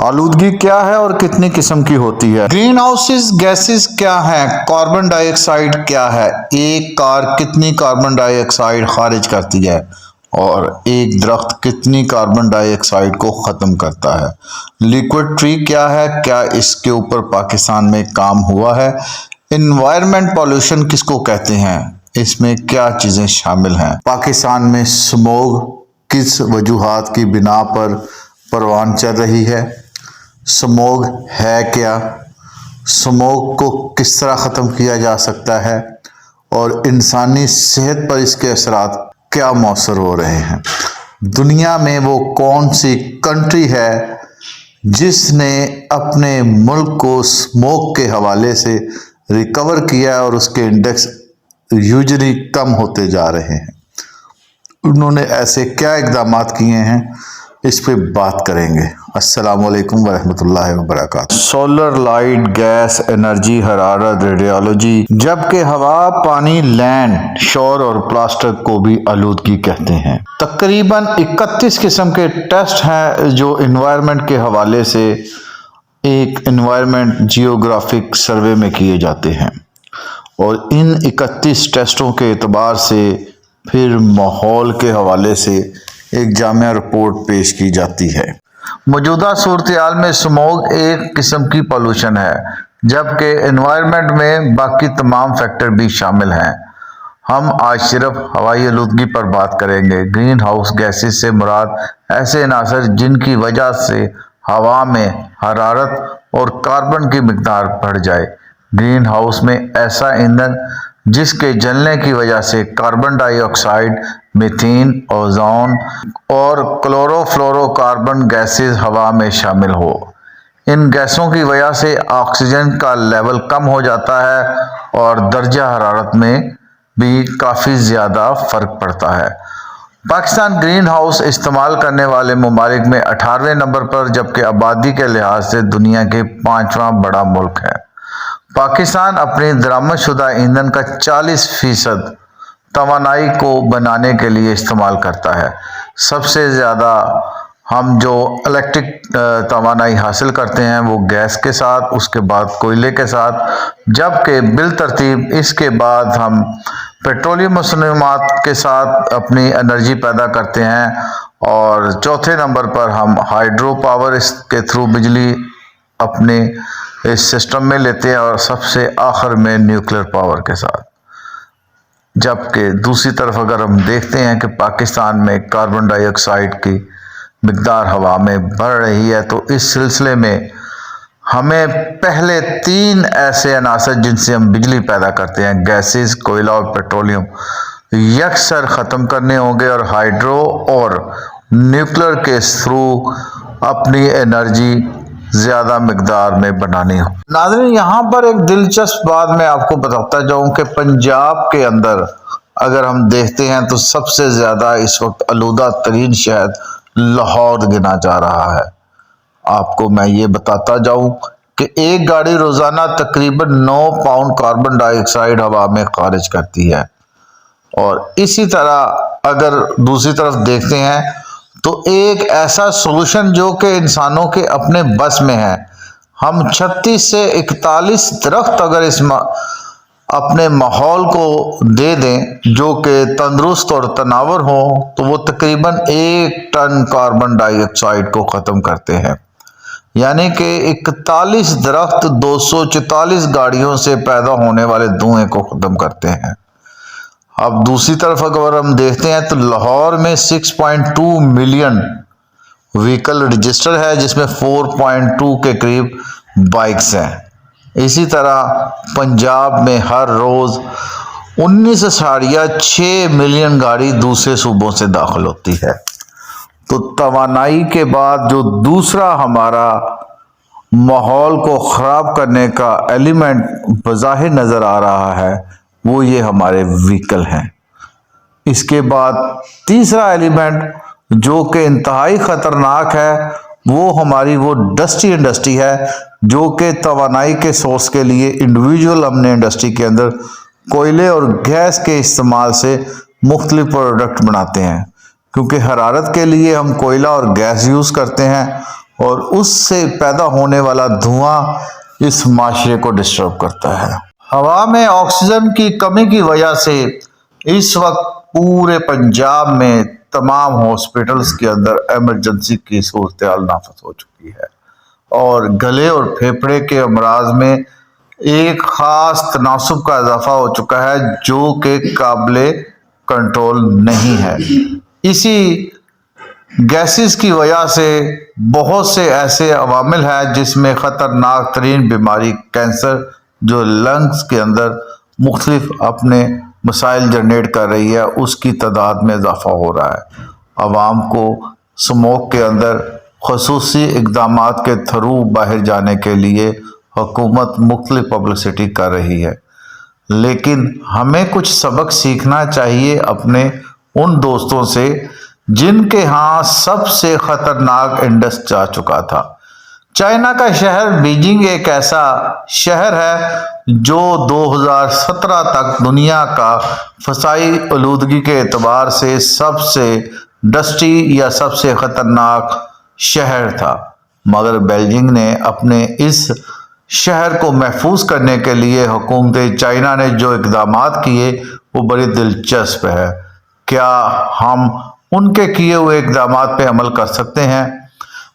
आलूदगी क्या है और कितनी किस्म की होती है। ग्रीन हाउसेस गैसेस क्या हैं, कार्बन डाइऑक्साइड क्या है, एक कार कितनी कार्बन डाइऑक्साइड खारिज करती है और एक दरख्त कितनी कार्बन डाइऑक्साइड को ख़त्म करता है। लिक्विड ट्री क्या है, क्या इसके ऊपर पाकिस्तान में काम हुआ है। इन्वायरमेंट पॉल्यूशन किसको कहते हैं, इसमें क्या चीज़ें शामिल हैं। पाकिस्तान में स्मोग किस वजूहात की बिना पर परवान चल रही है। स्मोग है क्या, स्मोग को किस तरह ख़त्म किया जा सकता है और इंसानी सेहत पर इसके असरात क्या मौसर हो रहे हैं। दुनिया में वो कौन सी कंट्री है जिसने अपने मुल्क को स्मोक के हवाले से रिकवर किया और उसके इंडेक्स यूजुअली कम होते जा रहे हैं। उन्होंने ऐसे क्या इक़दाम किए हैं, इस पे बात करेंगे। अस्सलाम वालेकुम वरहमतुल्लाहि वबरकातुहू। सोलर लाइट, गैस, एनर्जी, हरारत, रेडियोलॉजी, जबकि हवा, पानी, लैंड, शोर और प्लास्टिक को भी आलूदगी कहते हैं। तकरीबन 31 किस्म के टेस्ट हैं जो इन्वायरमेंट के हवाले से एक इन्वायरमेंट जियोग्राफिक सर्वे में किए जाते हैं और इन 31 टेस्टों के एतबार से फिर माहौल के हवाले से एक जामिया रिपोर्ट पेश की जाती है। मौजूदा सूरत-ए-हाल में स्मोग एक किस्म की पॉल्यूशन है, जबकि एनवायरनमेंट में बाकी तमाम फैक्टर भी शामिल हैं। हम आज सिर्फ हवाई आलूदगी पर बात करेंगे। ग्रीन हाउस गैसेस से मुराद ऐसे अनासर जिनकी वजह से हवा में हरारत और कार्बन की मिकदार बढ़ जाए। ग्रीन हाउस में ऐसा ईंधन जिसके जलने की वजह से कार्बन डाइऑक्साइड, मीथेन, ओजोन और क्लोरोफ्लोरोकार्बन गैसेस हवा में शामिल हो। इन गैसों की वजह से ऑक्सीजन का लेवल कम हो जाता है और दर्जा हरारत में भी काफ़ी ज़्यादा फ़र्क पड़ता है। पाकिस्तान ग्रीन हाउस इस्तेमाल करने वाले ममालिक में 18वें नंबर पर, जबकि आबादी के लिहाज से दुनिया के 5वां बड़ा मुल्क है। पाकिस्तान अपनी दरामदशुदा ईंधन का 40% तवानाई को बनाने के लिए इस्तेमाल करता है। सबसे ज़्यादा हम जो इलेक्ट्रिक तवानाई हासिल करते हैं वो गैस के साथ, उसके बाद कोयले के साथ, जबकि बिल तरतीब इसके बाद हम पेट्रोलियम मसनूआत के साथ अपनी एनर्जी पैदा करते हैं और चौथे नंबर पर हम हाइड्रो पावर के थ्रू बिजली अपने इस सिस्टम में लेते हैं और सबसे आखिर में न्यूक्लियर पावर के साथ। जबकि दूसरी तरफ अगर हम देखते हैं कि पाकिस्तान में कार्बन डाइऑक्साइड की मिकदार हवा में बढ़ रही है, तो इस सिलसिले में हमें पहले 3 ऐसे अनासर जिनसे हम बिजली पैदा करते हैं, गैसेस, कोयला और पेट्रोलियम, यकसर ख़त्म करने होंगे और हाइड्रो और न्यूक्लियर के थ्रू अपनी एनर्जी ज़्यादा मिकदार में बनानी हो। नाज़रीन, यहाँ पर एक दिलचस्प बात मैं आपको बताता जाऊँ कि पंजाब के अंदर अगर हम देखते हैं तो सबसे ज़्यादा इस वक्त आलूदा तरीन शहर लाहौर गिना जा रहा है। आपको मैं ये बताता जाऊँ कि एक गाड़ी रोज़ाना तकरीबन 9 पाउंड कार्बन डाइऑक्साइड हवा में खारिज करती है। और इसी तरह अगर दूसरी तरफ देखते हैं तो एक ऐसा सोल्यूशन जो कि इंसानों के अपने बस में है, हम 36 से 41 दरख्त अगर इस अपने माहौल को दे दें जो कि तंदुरुस्त और तनावर हो, तो वो तकरीबन 1 टन कार्बन डाइऑक्साइड को ख़त्म करते हैं। यानी कि 41 दरख्त 244 गाड़ियों से पैदा होने वाले धुएं को ख़त्म करते हैं। अब दूसरी तरफ अगर हम देखते हैं तो लाहौर में 6.2 मिलियन व्हीकल रजिस्टर है, जिसमें 4.2 के करीब बाइक्स हैं। इसी तरह पंजाब में हर रोज़ 19.6 मिलियन गाड़ी दूसरे सूबों से दाखिल होती है। तो तवानाई के बाद जो दूसरा हमारा माहौल को ख़राब करने का एलिमेंट बज़ाहिर नज़र आ रहा है वो ये हमारे व्हीकल हैं। इसके बाद तीसरा एलिमेंट जो कि इंतहाई ख़तरनाक है वो हमारी वो डस्टी इंडस्ट्री है, जो कि तवानाई के सोर्स के लिए इंडिविजुअल हमने इंडस्ट्री के अंदर कोयले और गैस के इस्तेमाल से मुख्तलिफ प्रोडक्ट बनाते हैं। क्योंकि हरारत के लिए हम कोयला और गैस यूज़ करते हैं اور اس سے پیدا ہونے والا دھواں اس معاشرے کو ڈسٹرب کرتا ہے۔ ہوا میں آکسیجن کی کمی کی وجہ سے اس وقت پورے پنجاب میں تمام ہاسپٹلز کے اندر ایمرجنسی کی صورتحال نافذ ہو چکی ہے، اور گلے اور پھیپھڑے کے امراض میں ایک خاص تناسب کا اضافہ ہو چکا ہے جو کہ قابل کنٹرول نہیں ہے۔ اسی گیسز کی وجہ سے بہت سے ایسے عوامل ہیں جس میں خطرناک ترین بیماری کینسر، جو لنگز کے اندر مختلف اپنے مسائل جنریٹ کر رہی ہے، اس کی تعداد میں اضافہ ہو رہا ہے۔ عوام کو اسموک کے اندر خصوصی اقدامات کے تھرو باہر جانے کے لیے حکومت مختلف پبلسٹی کر رہی ہے، لیکن ہمیں کچھ سبق سیکھنا چاہیے اپنے ان دوستوں سے جن کے ہاں سب سے خطرناک انڈس جا چکا تھا۔ چائنا کا شہر بیجنگ ایک ایسا شہر ہے جو 2017 تک دنیا کا فضائی آلودگی کے اعتبار سے سب سے ڈسٹی یا سب سے خطرناک شہر تھا، مگر بیجنگ نے اپنے اس شہر کو محفوظ کرنے کے لیے حکومت چائنا نے جو اقدامات کیے وہ بڑے دلچسپ ہے۔ کیا ہم ان کے کیے ہوئے اقدامات پہ عمل کر سکتے ہیں؟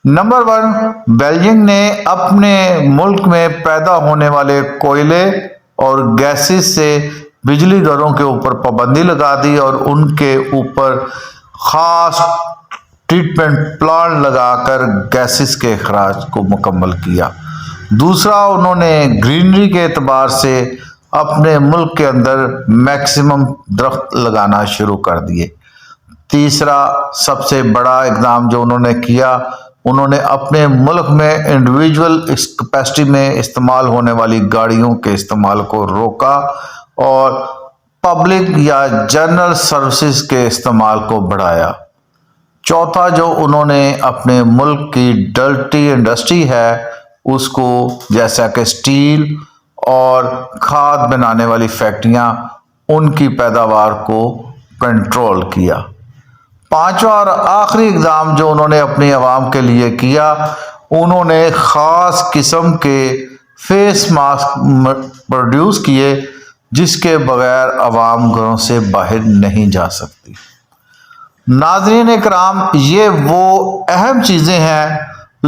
نمبر 1، بیجنگ نے اپنے ملک میں پیدا ہونے والے کوئلے اور گیسز سے بجلی گھروں کے اوپر پابندی لگا دی اور ان کے اوپر خاص ٹریٹمنٹ پلانٹ لگا کر گیسز کے اخراج کو مکمل کیا۔ دوسرا، انہوں نے گرینری کے اعتبار سے اپنے ملک کے اندر میکسیمم درخت لگانا شروع کر دیے۔ تیسرا سب سے بڑا اقدام جو انہوں نے کیا، انہوں نے اپنے ملک میں انڈیویجول کیپیسٹی میں استعمال ہونے والی گاڑیوں کے استعمال کو روکا اور پبلک یا جنرل سروسز کے استعمال کو بڑھایا۔ چوتھا، جو انہوں نے اپنے ملک کی ڈرٹی انڈسٹری ہے اس کو، جیسا کہ سٹیل اور کھاد بنانے والی فیکٹریاں، ان کی پیداوار کو کنٹرول کیا۔ پانچواں اور آخری اقدام جو انہوں نے اپنی عوام کے لیے کیا، انہوں نے خاص قسم کے فیس ماسک پروڈیوس کیے جس کے بغیر عوام گھروں سے باہر نہیں جا سکتی۔ ناظرین اکرام، یہ وہ اہم چیزیں ہیں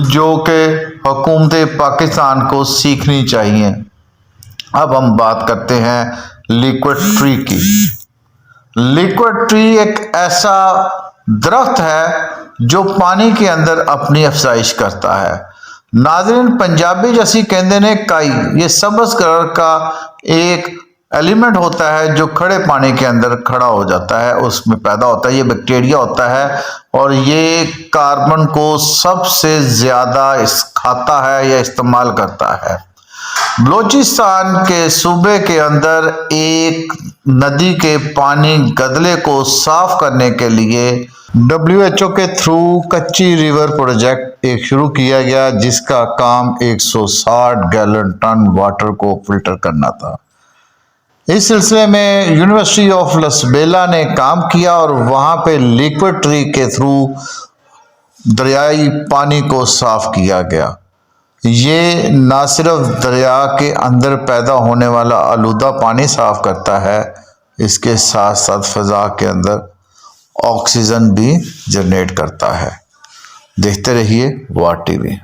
جو کہ حکومت پاکستان کو سیکھنی چاہیے۔ اب ہم بات کرتے ہیں لیکوڈ ٹری کی۔ لیکوڈ ٹری ایک ایسا درخت ہے جو پانی کے اندر اپنی افزائش کرتا ہے۔ ناظرین، پنجابی جیسی کہندے نے کائی، یہ سبز کلر کا ایک ایلیمنٹ ہوتا ہے جو کھڑے پانی کے اندر کھڑا ہو جاتا ہے، اس میں پیدا ہوتا ہے، یہ بیکٹیریا ہوتا ہے اور یہ کاربن کو سب سے زیادہ کھاتا ہے یا استعمال کرتا ہے۔ بلوچستان کے صوبے کے اندر ایک ندی کے پانی گدلے کو صاف کرنے کے لیے WHO کے تھرو کچی ریور پروجیکٹ ایک شروع کیا گیا جس کا کام 160 گیلن ٹن واٹر کو فلٹر کرنا تھا۔ اس سلسلے میں یونیورسٹی آف لسبیلا نے کام کیا اور وہاں پہ لیکوڈ ٹری کے تھرو دریائی پانی کو صاف کیا گیا۔ یہ نہ صرف دریا کے اندر پیدا ہونے والا آلودہ پانی صاف کرتا ہے، اس کے ساتھ ساتھ فضا کے اندر آکسیجن بھی جنریٹ کرتا ہے۔ دیکھتے رہیے WAR TV۔